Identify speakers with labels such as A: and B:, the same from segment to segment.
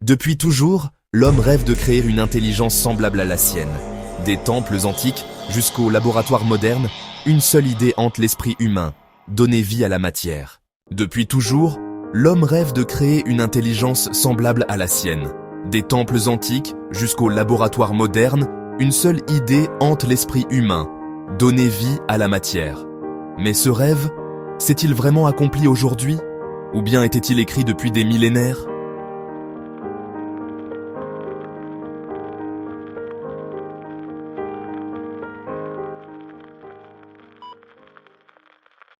A: Depuis toujours, l'homme rêve de créer une intelligence semblable à la sienne. Des temples antiques jusqu'aux laboratoires modernes, une seule idée hante l'esprit humain, donner vie à la matière. Depuis toujours, l'homme rêve de créer une intelligence semblable à la sienne. Des temples antiques jusqu'aux laboratoires modernes, une seule idée hante l'esprit humain, donner vie à la matière. Mais ce rêve, s'est-il vraiment accompli aujourd'hui? Ou bien était-il écrit depuis des millénaires?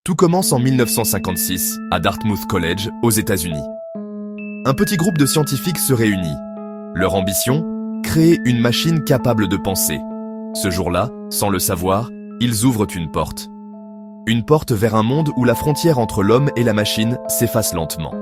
A: Tout commence en 1956, à Dartmouth College, aux États-Unis. Un petit groupe de scientifiques se réunit. Leur ambition? Créer une machine capable de penser. Ce jour-là, sans le savoir, ils ouvrent une porte. Une porte vers un monde où la frontière entre l'homme et la machine s'efface lentement.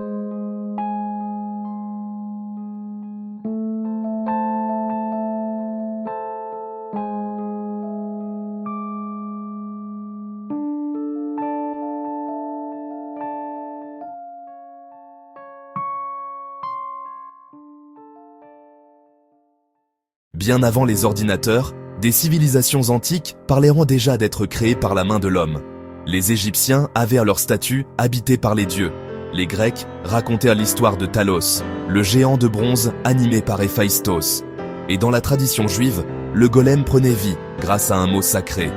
A: Bien avant les ordinateurs, des civilisations antiques parleront déjà d'être créées par la main de l'homme. Les Égyptiens avaient à leur statut habité par les dieux. Les Grecs racontèrent l'histoire de Talos, le géant de bronze animé par Héphaïstos. Et dans la tradition juive, le golem prenait vie grâce à un mot sacré.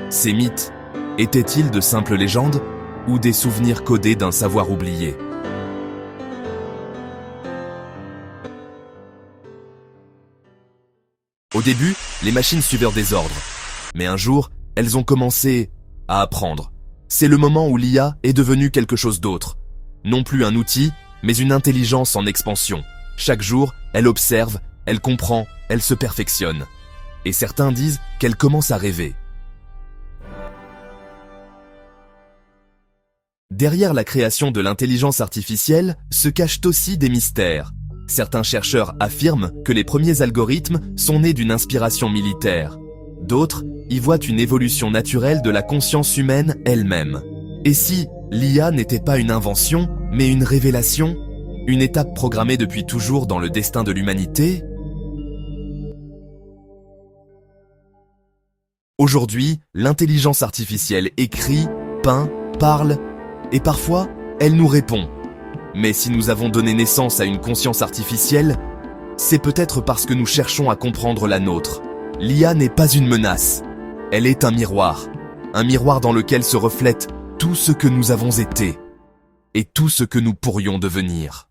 A: Ces mythes étaient-ils de simples légendes ou des souvenirs codés d'un savoir oublié? Au début, les machines suivirent des ordres. Mais un jour, elles ont commencé à apprendre. C'est le moment où l'IA est devenue quelque chose d'autre. Non plus un outil, mais une intelligence en expansion. Chaque jour, elle observe, elle comprend, elle se perfectionne. Et certains disent qu'elle commence à rêver. Derrière la création de l'intelligence artificielle se cachent aussi des mystères. Certains chercheurs affirment que les premiers algorithmes sont nés d'une inspiration militaire. D'autres y voient une évolution naturelle de la conscience humaine elle-même. Et si l'IA n'était pas une invention, mais une révélation, une étape programmée depuis toujours dans le destin de l'humanité? Aujourd'hui, l'intelligence artificielle écrit, peint, parle, et parfois, elle nous répond. Mais si nous avons donné naissance à une conscience artificielle, c'est peut-être parce que nous cherchons à comprendre la nôtre. L'IA n'est pas une menace, elle est un miroir dans lequel se reflète tout ce que nous avons été et tout ce que nous pourrions devenir.